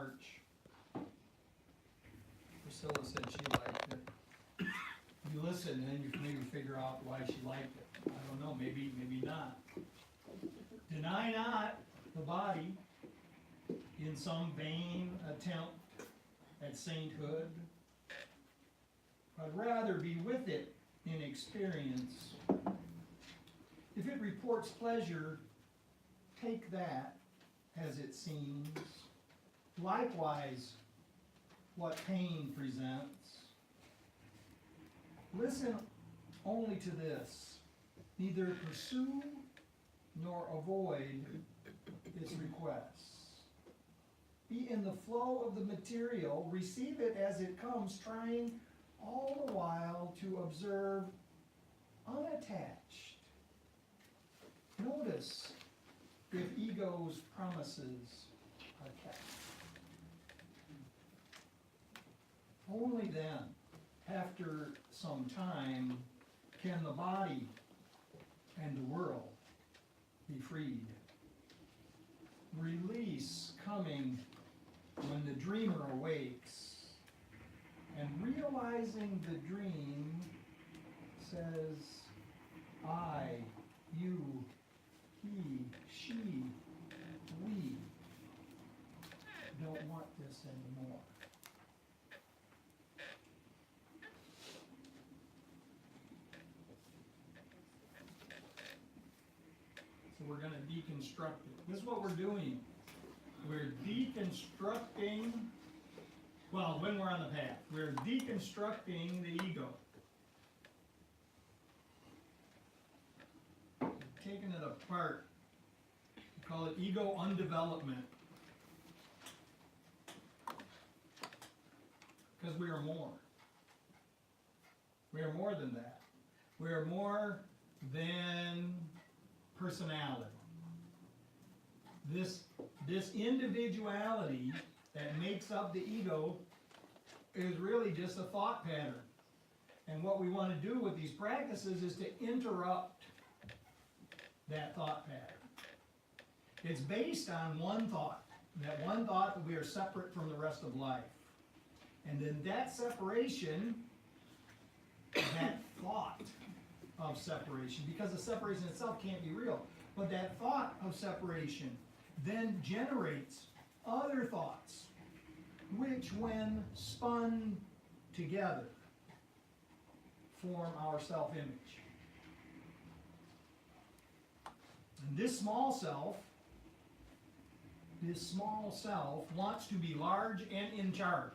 March. Priscilla said she liked it. You listen and then you can maybe figure out why she liked it. I don't know, maybe not. Deny not the body in some vain attempt at sainthood, but rather be with it in experience. If it reports pleasure, take that as it seems. Likewise, what pain presents. Listen only to this. Neither pursue nor avoid its requests. Be in the flow of the material, receive it as it comes, trying all the while to observe unattached. Notice if ego's promises are kept. Only then, after some time, can the body and the world be freed. Release coming when the dreamer awakes, and realizing the dream says, I, you, he, she, we don't want this anymore. So we're going to deconstruct it. This is what we're doing. We're deconstructing, well, when we're on the path, we're deconstructing the ego. Taking it apart. We call it ego undevelopment. Because we are more. We are more than that. We are more than personality. This individuality that makes up the ego is really just a thought pattern. And what we want to do with these practices is to interrupt that thought pattern. It's based on one thought. That one thought that we are separate from the rest of life. And then that separation, that thought of separation, because the separation itself can't be real, but that thought of separation then generates other thoughts, which when spun together form our self-image. And this small self wants to be large and in charge.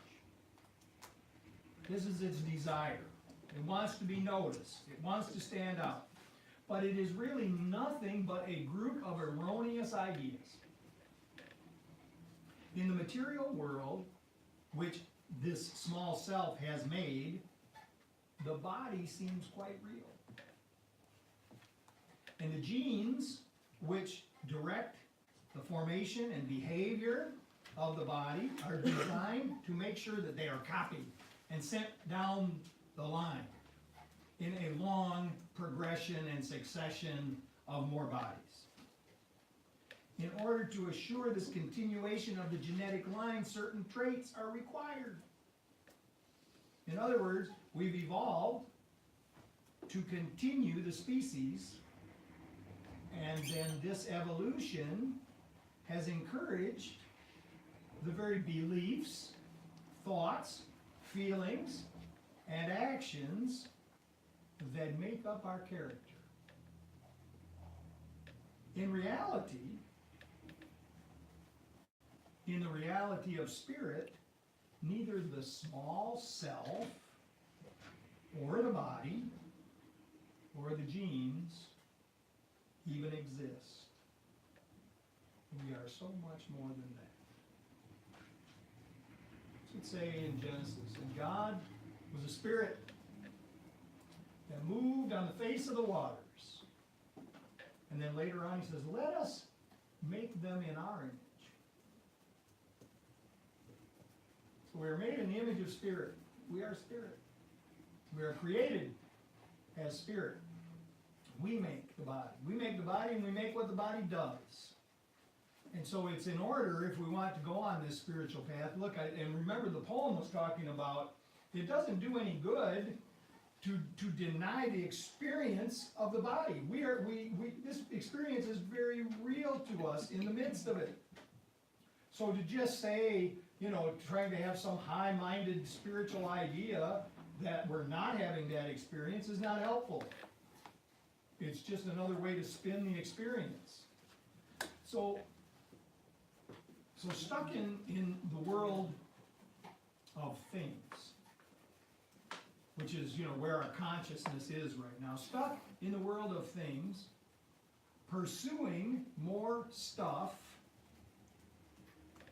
This is its desire. It wants to be noticed. It wants to stand out. But it is really nothing but a group of erroneous ideas. In the material world, which this small self has made, the body seems quite real. And the genes, which direct the formation and behavior of the body, are designed to make sure that they are copied and sent down the line in a long progression and succession of more bodies. In order to assure this continuation of the genetic line, certain traits are required. In other words, we've evolved to continue the species, and then this evolution has encouraged the very beliefs, thoughts, feelings, and actions that make up our character. In reality, in the reality of spirit, neither the small self, or the body, or the genes even exist. We are so much more than that. It should say in Genesis, and God was a spirit that moved on the face of the waters. And then later on he says, let us make them in our image. So we are made in the image of spirit. We are spirit. We are created as spirit. We make the body. We make the body and we make what the body does. And so it's in order, if we want to go on this spiritual path, and remember the poem was talking about, it doesn't do any good to deny the experience of the body. This experience is very real to us in the midst of it. So to just say, trying to have some high-minded spiritual idea that we're not having that experience is not helpful. It's just another way to spin the experience. So stuck in the world of things, which is, where our consciousness is right now, stuck in the world of things, pursuing more stuff,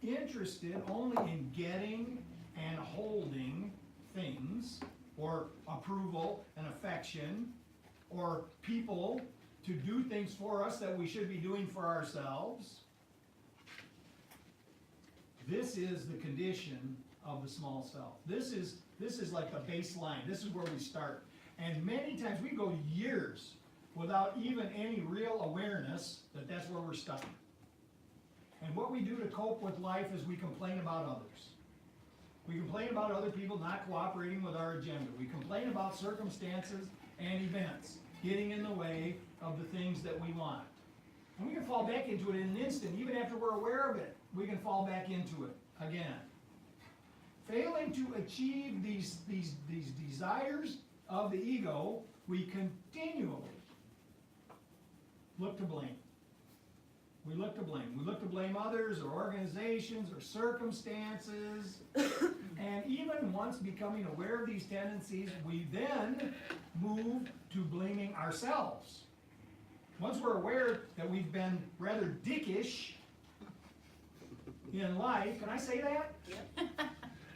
interested only in getting and holding things, or approval and affection, or people to do things for us that we should be doing for ourselves. This is the condition of the small self. This is like the baseline. This is where we start. And many times we go years without even any real awareness that that's where we're stuck. And what we do to cope with life is we complain about others. We complain about other people not cooperating with our agenda. We complain about circumstances and events getting in the way of the things that we want. And we can fall back into it in an instant. Even after we're aware of it, we can fall back into it again. Failing to achieve these desires of the ego, we continually look to blame. We look to blame. We look to blame others or organizations or circumstances. And even once becoming aware of these tendencies, we then move to blaming ourselves. Once we're aware that we've been rather dickish in life, can I say that? Yep.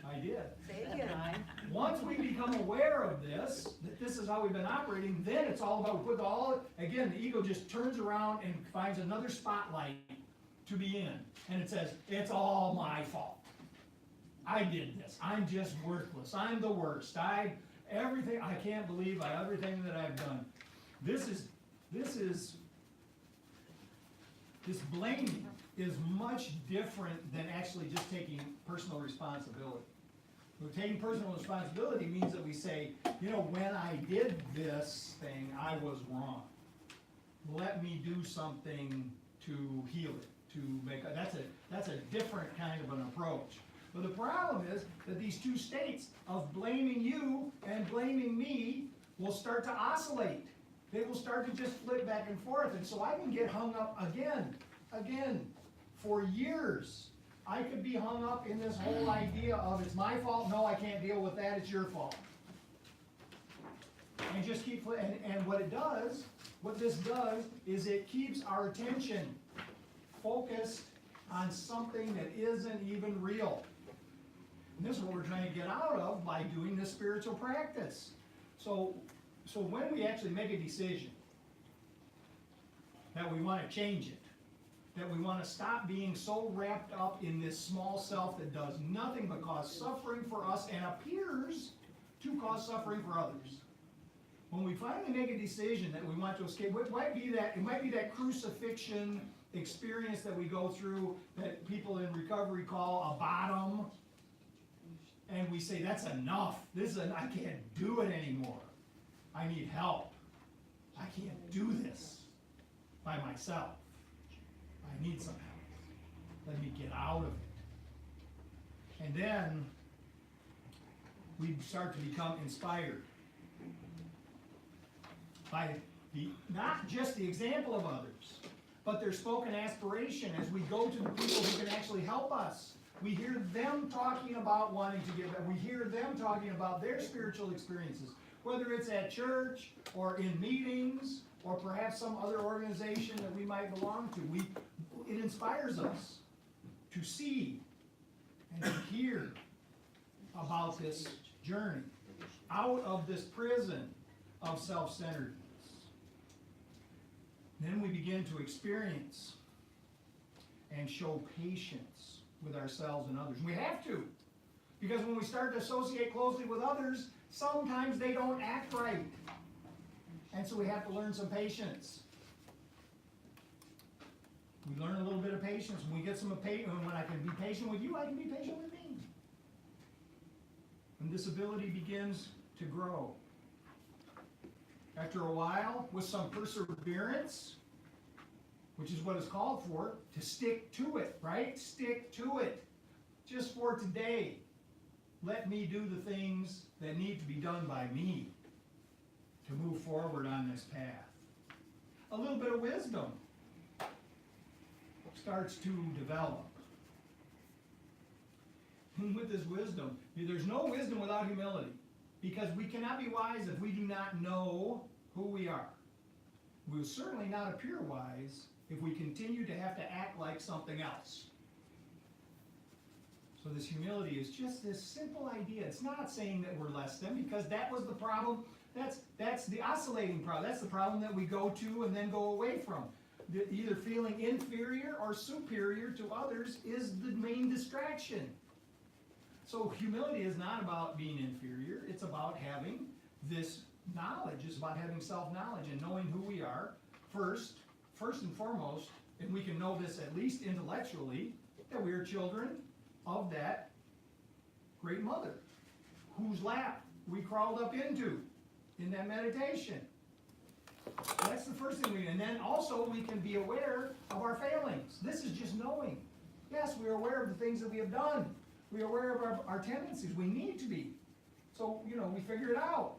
I did. Say it again. Once we become aware of this, that this is how we've been operating, then it's all about, again, the ego just turns around and finds another spotlight to be in. And it says, it's all my fault. I did this. I'm just worthless. I'm the worst. Everything, I can't believe everything that I've done. This blaming is much different than actually just taking personal responsibility. Taking personal responsibility means that we say, when I did this thing, I was wrong. Let me do something to heal it, that's a different kind of an approach. But the problem is that these two states of blaming you and blaming me will start to oscillate. They will start to just flip back and forth. And so I can get hung up again, for years. I could be hung up in this whole idea of it's my fault, no, I can't deal with that, it's your fault. And just keep, and what this does is it keeps our attention focused on something that isn't even real. And this is what we're trying to get out of by doing this spiritual practice. So when we actually make a decision that we want to change it, that we want to stop being so wrapped up in this small self that does nothing but cause suffering for us and appears to cause suffering for others. When we finally make a decision that we want to escape, it might be that crucifixion experience that we go through that people in recovery call a bottom, and we say, that's enough. I can't do it anymore. I need help. I can't do this by myself. I need some help. Let me get out of it. And then we start to become inspired by not just the example of others, but their spoken aspiration as we go to the people who can actually help us. We hear them talking about wanting to give. We hear them talking about their spiritual experiences, whether it's at church or in meetings or perhaps some other organization that we might belong to. It inspires us to see and to hear about this journey out of this prison of self-centeredness. Then we begin to experience and show patience with ourselves and others. We have to, because when we start to associate closely with others, sometimes they don't act right. And so we have to learn some patience. We learn a little bit of patience. When we get some patience, when I can be patient with you, I can be patient with me. And this ability begins to grow. After a while, with some perseverance, which is what is called for, to stick to it, right? Stick to it. Just for today, let me do the things that need to be done by me to move forward on this path. A little bit of wisdom starts to develop. And with this wisdom, there's no wisdom without humility, because we cannot be wise if we do not know who we are. We will certainly not appear wise if we continue to have to act like something else. So this humility is just this simple idea. It's not saying that we're less than, because that was the problem. That's the oscillating problem. That's the problem that we go to and then go away from. Either feeling inferior or superior to others is the main distraction. So humility is not about being inferior. It's about having this knowledge. It's about having self-knowledge and knowing who we are first and foremost, and we can know this at least intellectually, that we are children of that great mother whose lap we crawled up into in that meditation. That's the first thing and then also we can be aware of our failings. This is just knowing. Yes, we are aware of the things that we have done. We are aware of our tendencies. We need to be. So, we figure it out.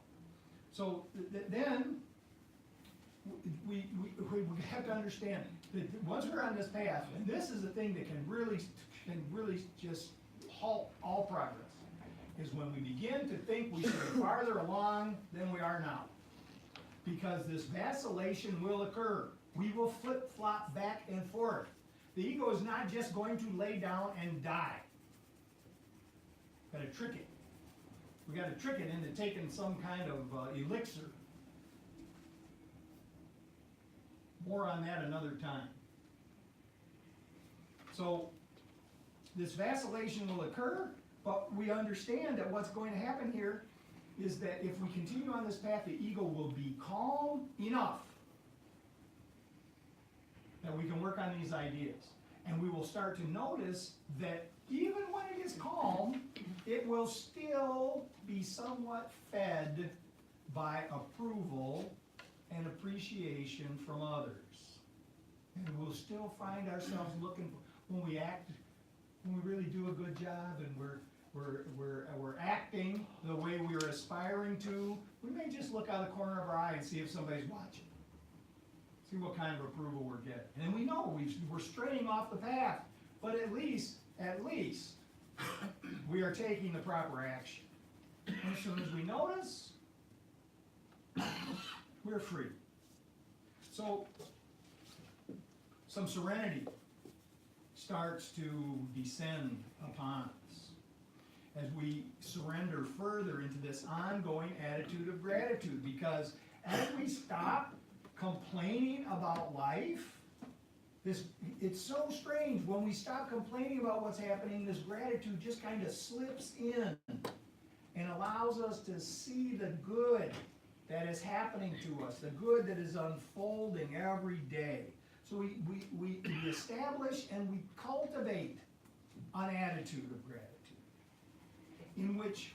So then we have to understand that once we're on this path, and this is the thing that can really just halt all progress, is when we begin to think we should be farther along than we are now. Because this vacillation will occur. We will flip-flop back and forth. The ego is not just going to lay down and die. Got to trick it. We got to trick it into taking some kind of elixir. More on that another time. So this vacillation will occur, but we understand that what's going to happen here is that if we continue on this path, the ego will be calm enough that we can work on these ideas. And we will start to notice that even when it is calm, it will still be somewhat fed by approval and appreciation from others. And we'll still find ourselves looking for, when we really do a good job and we're acting the way we are aspiring to, we may just look out the corner of our eye and see if somebody's watching. See what kind of approval we're getting. And we know we're straying off the path, but at least, we are taking the proper action. And as soon as we notice, we're free. So, some serenity starts to descend upon us as we surrender further into this ongoing attitude of gratitude, because as we stop complaining about life, it's so strange. When we stop complaining about what's happening, this gratitude just kind of slips in and allows us to see the good that is happening to us, the good that is unfolding every day. So we establish and we cultivate an attitude of gratitude in which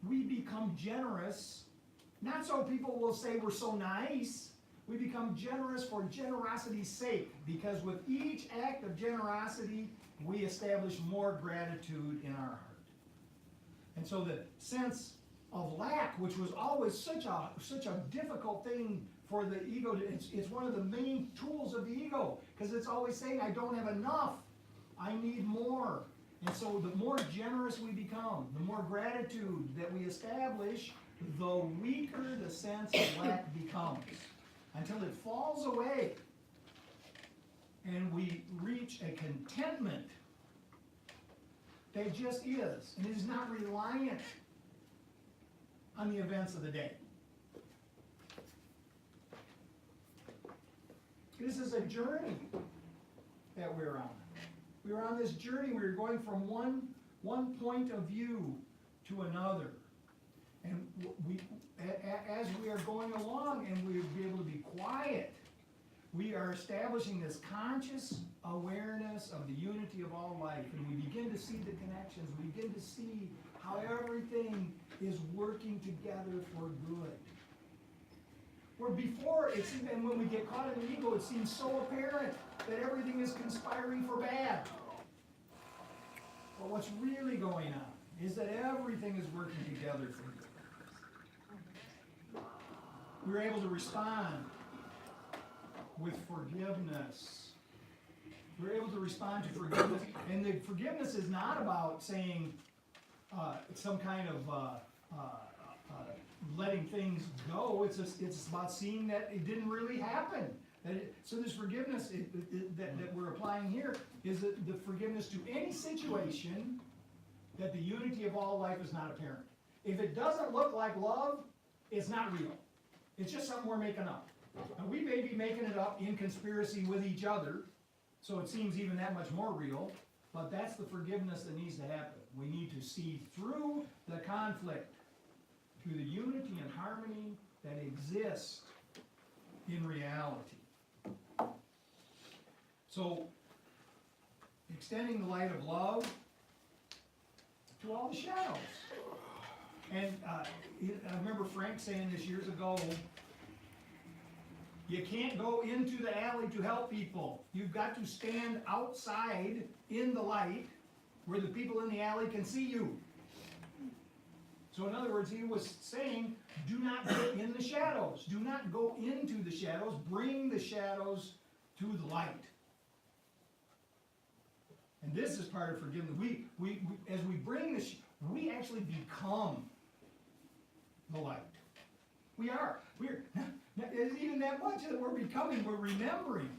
we become generous, not so people will say we're so nice. We become generous for generosity's sake, because with each act of generosity, we establish more gratitude in our heart. And so the sense of lack, which was always such a difficult thing for the ego, it's one of the main tools of the ego, because it's always saying, I don't have enough, I need more. And so the more generous we become, the more gratitude that we establish, the weaker the sense of lack becomes, until it falls away and we reach a contentment that just is, and is not reliant on the events of the day. This is a journey that we're on. We're on this journey. We're going from one point of view to another. And as we are going along and we'll be able to be quiet, we are establishing this conscious awareness of the unity of all life, and we begin to see the connections. We begin to see how everything is working together for good. Where before, and when we get caught in the ego, it seems so apparent that everything is conspiring for bad. But what's really going on is that everything is working together for good. We're able to respond with forgiveness. We're able to respond to forgiveness. And the forgiveness is not about saying some kind of letting things go. It's about seeing that it didn't really happen. So this forgiveness that we're applying here is the forgiveness to any situation that the unity of all life is not apparent. If it doesn't look like love, it's not real. It's just something we're making up. And we may be making it up in conspiracy with each other, so it seems even that much more real, but that's the forgiveness that needs to happen. We need to see through the conflict to the unity and harmony that exist in reality. So, extending the light of love to all the shadows. And I remember Frank saying this years ago, you can't go into the alley to help people. You've got to stand outside in the light where the people in the alley can see you. So in other words, he was saying, do not get in the shadows. Do not go into the shadows. Bring the shadows to the light. And this is part of forgiveness. We as we bring we actually become the light. We are. It's even that much that we're becoming. We're remembering.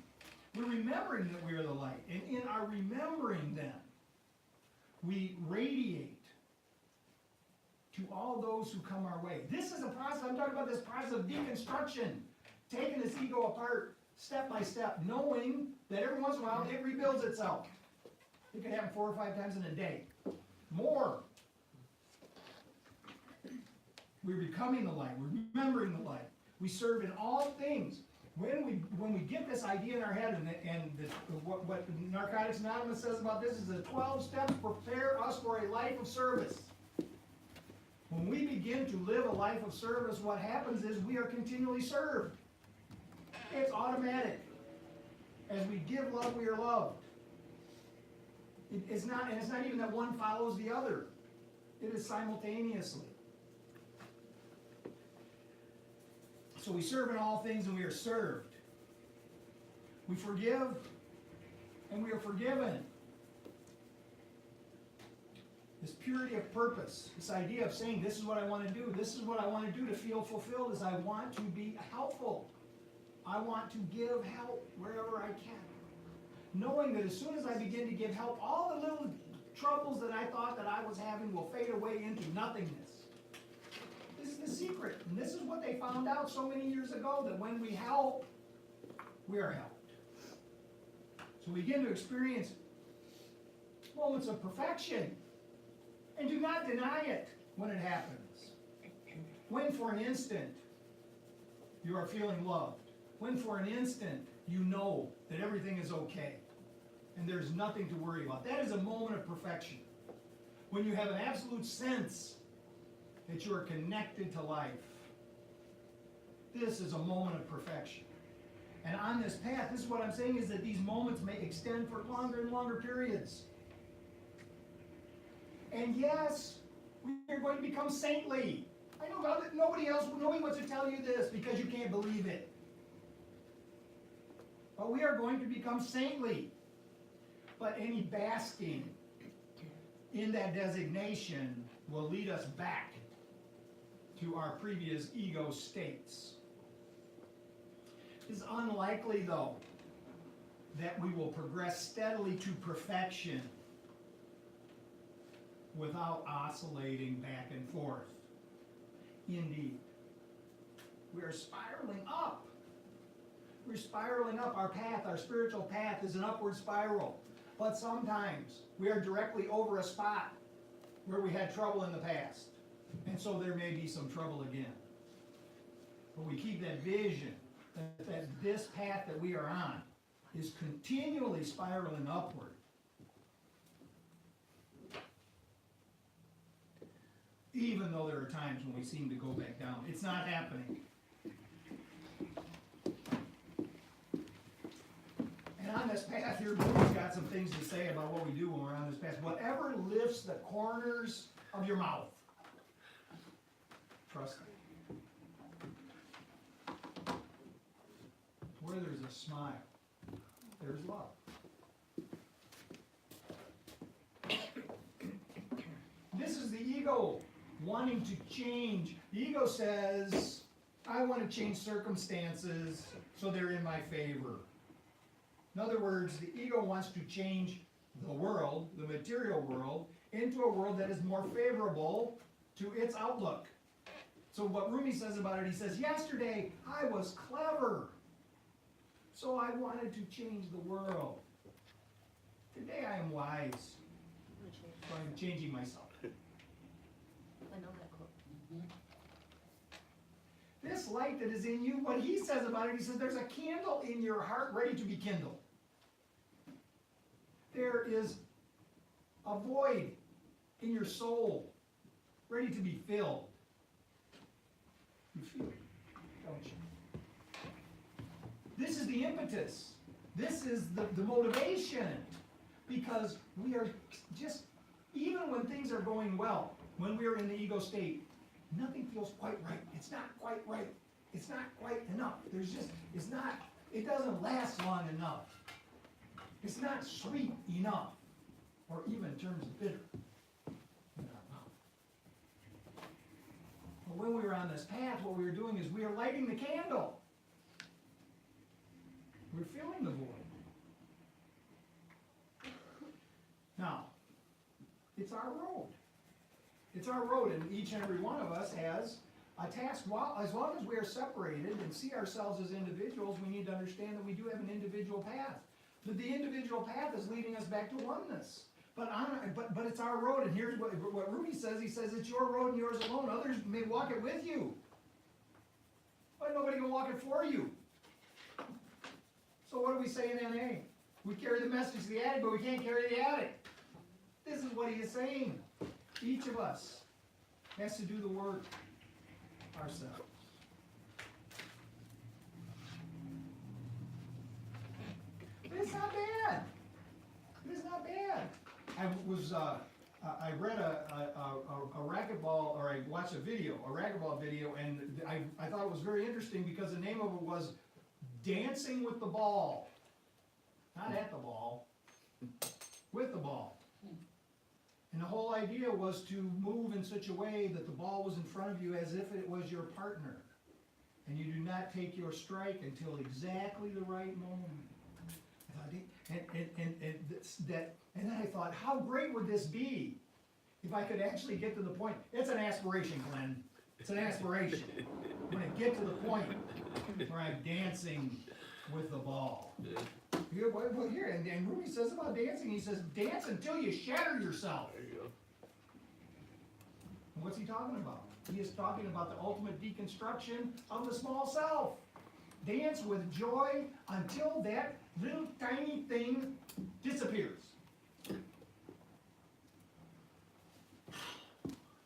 We're remembering that we are the light. And in our remembering then, we radiate to all those who come our way. This is a process. I'm talking about this process of deconstruction. Taking this ego apart step by step, knowing that every once in a while it rebuilds itself. It can happen 4 or 5 times in a day. More. We're becoming the light. We're remembering the light. We serve in all things. When we get this idea in our head, what Narcotics Anonymous says about this is the 12 steps prepare us for a life of service. When we begin to live a life of service, what happens is we are continually served. It's automatic. As we give love, we are loved. It's not even that one follows the other. It is simultaneously. So we serve in all things and we are served. We forgive and we are forgiven. This purity of purpose, this idea of saying, this is what I want to do, this is what I want to do to feel fulfilled, is I want to be helpful. I want to give help wherever I can. Knowing that as soon as I begin to give help, all the little troubles that I thought that I was having will fade away into nothingness. This is the secret. And this is what they found out so many years ago, that when we help, we are helped. So we begin to experience moments of perfection. And do not deny it when it happens. When for an instant you are feeling loved. When for an instant you know that everything is okay and there's nothing to worry about. That is a moment of perfection. When you have an absolute sense that you are connected to life. This is a moment of perfection. And on this path, this is what I'm saying, is that these moments may extend for longer and longer periods. And yes, we are going to become saintly. I know that nobody wants to tell you this because you can't believe it. But we are going to become saintly. But any basking in that designation will lead us back to our previous ego states. It is unlikely, though, that we will progress steadily to perfection without oscillating back and forth. Indeed. We are spiraling up. We're spiraling up. Our path, our spiritual path, is an upward spiral. But sometimes we are directly over a spot where we had trouble in the past. And so there may be some trouble again. But we keep that vision that this path that we are on is continually spiraling upward. Even though there are times when we seem to go back down. It's not happening. And on this path here, Bruce's got some things to say about what we do when we're on this path. Whatever lifts the corners of your mouth, trust me. Where there's a smile, there's love. This is the ego wanting to change. The ego says, I want to change circumstances so they're in my favor. In other words, the ego wants to change the world, the material world, into a world that is more favorable to its outlook. So what Rumi says about it, he says, yesterday I was clever, so I wanted to change the world. Today I am wise, so I'm changing myself. I know that quote. This light that is in you, what he says about it, he says there's a candle in your heart ready to be kindled. There is a void in your soul ready to be filled. You feel it, don't you? This is the impetus. This is the motivation. Because we are just, even when things are going well, when we are in the ego state, nothing feels quite right. It's not quite right. It's not quite enough. There's just, it's not, it doesn't last long enough. It's not sweet enough, or even turns bitter in our mouth. But when we were on this path, what we were doing is we are lighting the candle. We're filling the void. Now, it's our road. It's our road, and each and every one of us has a task. While, as long as we are separated and see ourselves as individuals, we need to understand that we do have an individual path. But the individual path is leading us back to oneness. But it's our road, and here's what Rumi says. He says it's your road and yours alone. Others may walk it with you, but nobody can walk it for you. So what do we say in NA? We carry the message to the addict, but we can't carry the addict. This is what he is saying. Each of us has to do the work ourselves. But it's not bad. It's not bad. I read a racquetball, or I watched a racquetball video, and I thought it was very interesting because the name of it was Dancing with the Ball. Not at the ball, with the ball. And the whole idea was to move in such a way that the ball was in front of you as if it was your partner. And you do not take your strike until exactly the right moment. And then I thought, how great would this be if I could actually get to the point? It's an aspiration, Glenn. It's an aspiration. When I get to the point where I'm dancing with the ball. Well, here, and Rumi says about dancing, he says, dance until you shatter yourself. There you go. And what's he talking about? He is talking about the ultimate deconstruction of the small self. Dance with joy until that little tiny thing disappears.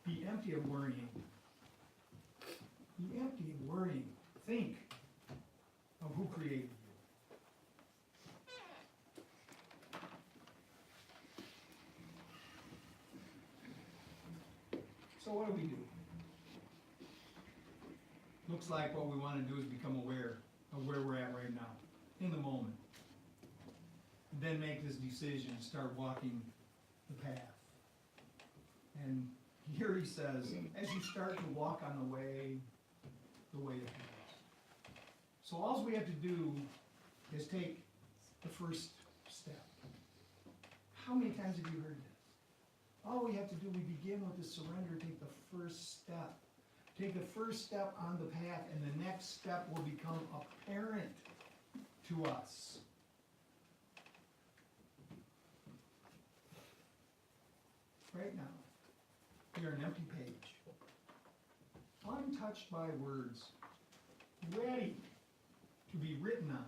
Be empty of worrying. Be empty of worrying. Think of who created you. So what do we do? Looks like what we want to do is become aware of where we're at right now, in the moment. Then make this decision, start walking the path. And here he says, as you start to walk on the way of peace. So all we have to do is take the first step. How many times have you heard this? All we have to do, we begin with the surrender, take the first step. Take the first step on the path, and the next step will become apparent to us. Right now, we are an empty page, untouched by words, ready to be written on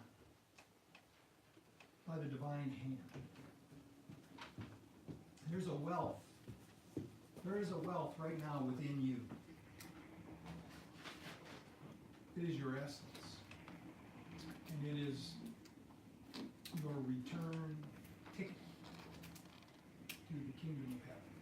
by the divine hand. There's a wealth. There is a wealth right now within you. It is your essence. And it is your return ticket to the kingdom of heaven.